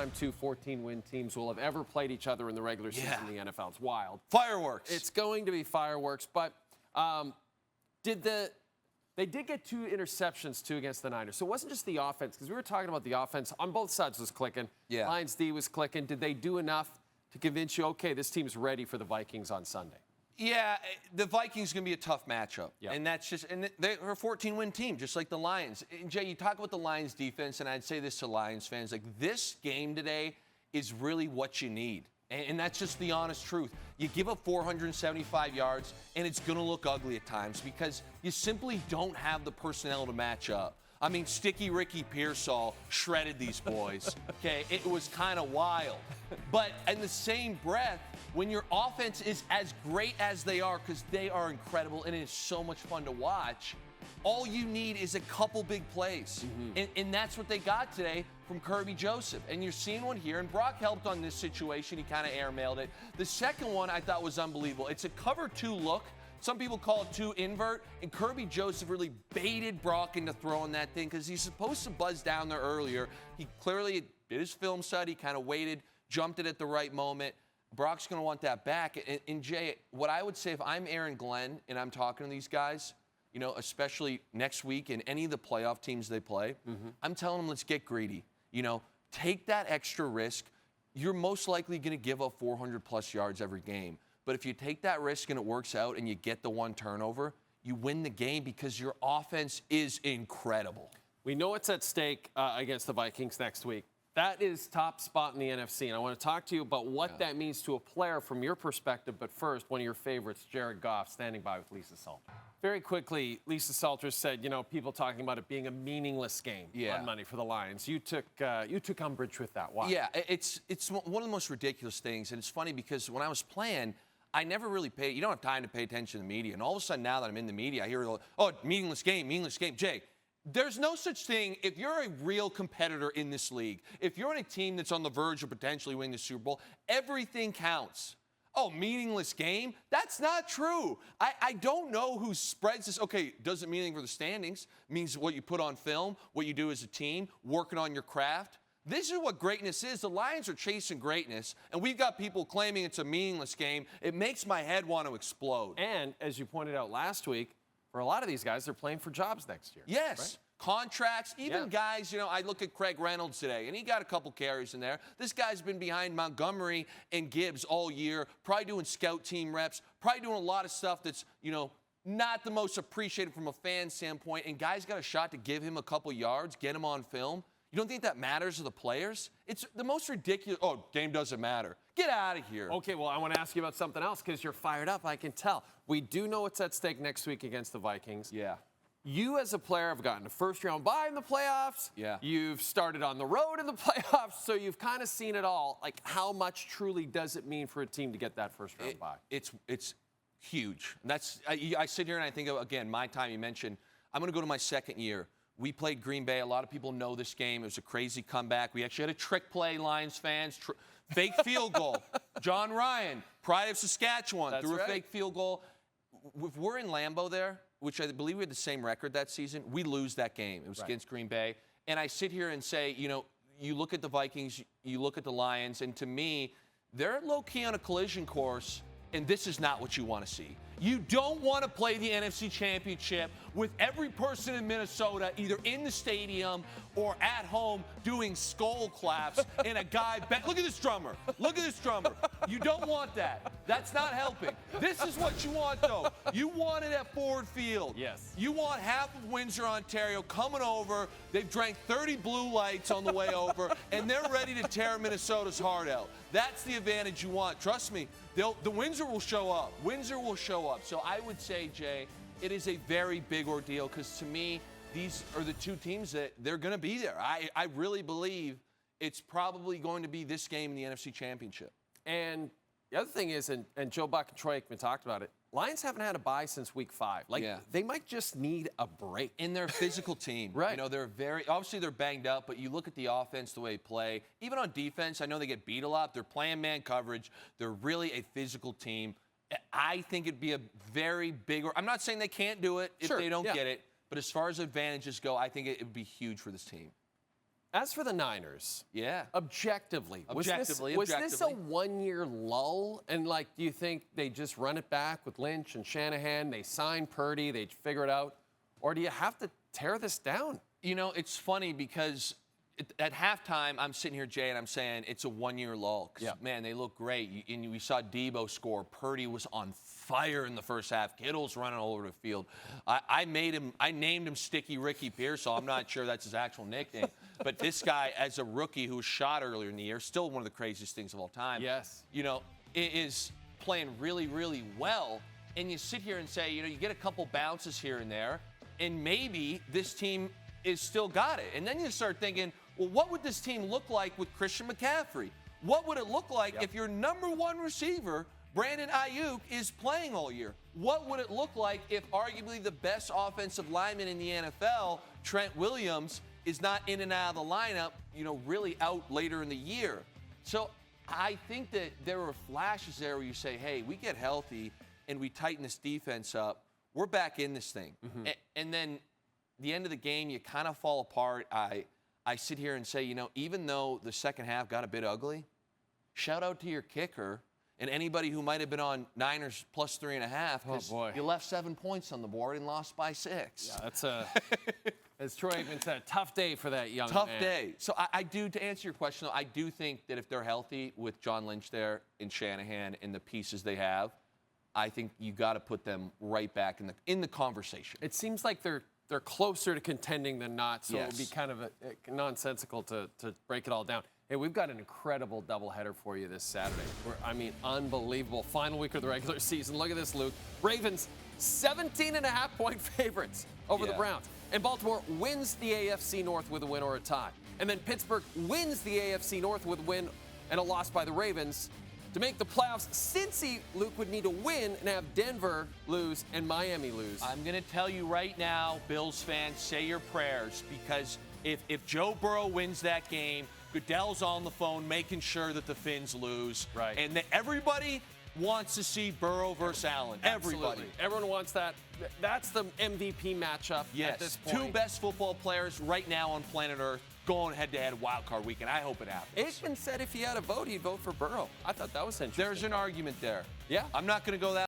time 2 14-win teams will have ever played each other in the regular season in the NFL. It's wild. Fireworks. It's going to be fireworks, but they did get 2 interceptions, too, against the Niners. So it wasn't just the offense, because we were talking about the offense. On both sides was clicking. Yeah. Lions D was clicking. Did they do enough to convince you, okay, this team's ready for the Vikings on Sunday? Yeah, the Vikings going to be a tough matchup. Yep. And that's just, and they're a 14-win team, just like the Lions. And Jay, you talk about the Lions defense, and I'd say this to Lions fans, like this game today is really what you need. And that's just the honest truth. You give up 475 yards, and it's going to look ugly at times because you simply don't have the personnel to match up. I mean, Sticky Ricky Pearsall shredded these boys, okay? It was kind of wild. But in the same breath, when your offense is as great as they are, because they are incredible and it is so much fun to watch, all you need is a couple big plays. And that's what they got today from Kirby Joseph. And you're seeing one here, and Brock helped on this situation. He kind of airmailed it. The second one I thought was unbelievable. It's a cover 2 look. Some people call it 2 invert, and Kirby Joseph really baited Brock into throwing that thing because he's supposed to buzz down there earlier. He clearly did his film study, kind of waited, jumped it at the right moment. Brock's going to want that back. And Jay, what I would say if I'm Aaron Glenn and I'm talking to these guys, you know, especially next week in any of the playoff teams they play, I'm telling them, let's get greedy. You know, take that extra risk. You're most likely going to give up 400-plus yards every game. But if you take that risk and it works out and you get the 1 turnover, you win the game because your offense is incredible. We know it's at stake against the Vikings next week. That is top spot in the NFC, and I want to talk to you about what that means to a player from your perspective. But first, one of your favorites, Jared Goff, standing by with Lisa Salter. Very quickly, Lisa Salter said, you know, people talking about it being a meaningless game on Monday for the Lions. You took umbrage with that. Why? Yeah, it's one of the most ridiculous things, and it's funny because when I was playing, I never really paid. You don't have time to pay attention to the media, and all of a sudden now that I'm in the media, I hear, oh, meaningless game, meaningless game. Jay, there's no such thing. If you're a real competitor in this league, if you're on a team that's on the verge of potentially winning the Super Bowl, everything counts. Oh, meaningless game? That's not true. I don't know who spreads this. Okay, doesn't mean anything for the standings. It means what you put on film, what you do as a team, working on your craft. This is what greatness is. The Lions are chasing greatness, and we've got people claiming it's a meaningless game. It makes my head want to explode. And as you pointed out last week, for a lot of these guys, they're playing for jobs next year. Yes. Right? Contracts, even guys, you know, I look at Craig Reynolds today, and he got a couple carries in there. This guy's been behind Montgomery and Gibbs all year, probably doing scout team reps, probably doing a lot of stuff that's, you know, not the most appreciated from a fan standpoint, and guys got a shot to give him a couple yards, get him on film. You don't think that matters to the players? It's the most ridiculous. Oh, game doesn't matter. Get out of here. Okay, well, I want to ask you about something else because you're fired up. I can tell. We do know what's at stake next week against the Vikings. Yeah. You, as a player, have gotten a first-round bye in the playoffs. Yeah. You've started on the road in the playoffs, so you've kind of seen it all. Like, how much truly does it mean for a team to get that first-round bye? It's huge. That's I sit here and I think of, again, my time. You mentioned, I'm going to go to my second year. We played Green Bay. A lot of people know this game. It was a crazy comeback. We actually had a trick play, Lions fans. Fake field goal. John Ryan, Pride of Saskatchewan, threw a fake field goal. If we're in Lambeau there, which I believe we had the same record that season, we lose that game. It was against Green Bay. And I sit here and say, you know, you look at the Vikings, you look at the Lions, and to me, they're low-key on a collision course, and this is not what you want to see. You don't want to play the NFC Championship with every person in Minnesota either in the stadium or at home doing skull claps and a guy look at this drummer. Look at this drummer. You don't want that. That's not helping. This is what you want, though. You want it at Ford Field. Yes. You want half of Windsor, Ontario coming over. They've drank 30 Blue Lights on the way over, and they're ready to tear Minnesota's heart out. That's the advantage you want. Trust me, the Windsor will show up. Windsor will show up. So I would say, Jay, it is a very big ordeal because to me, these are the two teams that they're going to be there. I really believe it's probably going to be this game in the NFC Championship. And the other thing is, and Joe Buck and Troy Aikman talked about it, Lions haven't had a bye since week 5. Like, they might just need a break. And they're a physical team. Right. You know, obviously they're banged up, but you look at the offense, the way they play. Even on defense, I know they get beat a lot. They're playing man coverage. They're really a physical team. I think it'd be a very big, I'm not saying they can't do it if they don't get it, but as far as advantages go, I think it would be huge for this team. As for the Niners, Yeah. objectively, was this a one-year lull? And, like, do you think they just run it back with Lynch and Shanahan? They sign Purdy, they figure it out? Or do you have to tear this down? You know, it's funny because at halftime, I'm sitting here, Jay, and I'm saying it's a one-year lull. Yeah. Man, they look great. And we saw Debo score. Purdy was on fire in the first half. Kittle's running all over the field. I named him Sticky Ricky Pearsall. I'm not sure that's his actual nickname. But this guy, as a rookie who was shot earlier in the year, still one of the craziest things of all time. Yes. You know, is playing really, really well. And you sit here and say, you know, you get a couple bounces here and there, and maybe this team is still got it. And then you start thinking, well, what would this team look like with Christian McCaffrey? What would it look like if your number one receiver, Brandon Ayuk, is playing all year? What would it look like if arguably the best offensive lineman in the NFL, Trent Williams, is not in and out of the lineup, you know, really out later in the year? So I think that there were flashes there where you say, hey, we get healthy and we tighten this defense up, we're back in this thing. And then the end of the game, you kind of fall apart. I sit here and say, you know, even though the second half got a bit ugly, shout out to your kicker and anybody who might have been on Niners plus 3.5. Oh, boy. You left 7 points on the board and lost by 6. Yeah, that's as Troy Aikman said, a tough day for that young man. Tough day. So I do, to answer your question, though, I do think that if they're healthy with John Lynch there and Shanahan and the pieces they have, I think you got to put them right back in the conversation. It seems like they're closer to contending than not, so it would be kind of nonsensical to break it all down. Hey, we've got an incredible doubleheader for you this Saturday. I mean, unbelievable. Final week of the regular season. Look at this, Luke. Ravens, 17.5-point favorites over the Browns. And Baltimore wins the AFC North with a win or a tie. And then Pittsburgh wins the AFC North with a win and a loss by the Ravens. To make the playoffs, Cincy, Luke, would need to win and have Denver lose and Miami lose. I'm going to tell you right now, Bills fans, say your prayers, because if Joe Burrow wins that game, Goodell's on the phone making sure that the Finns lose. Right. And everybody wants to see Burrow versus Allen. Absolutely. Everybody. Everyone wants that. That's the MVP matchup at this point. Two best football players right now on planet Earth going head-to-head wild card weekend. I hope it happens. Aikman said if he had a vote, he'd vote for Burrow. I thought that was interesting. There's an argument there. Yeah. I'm not going to go that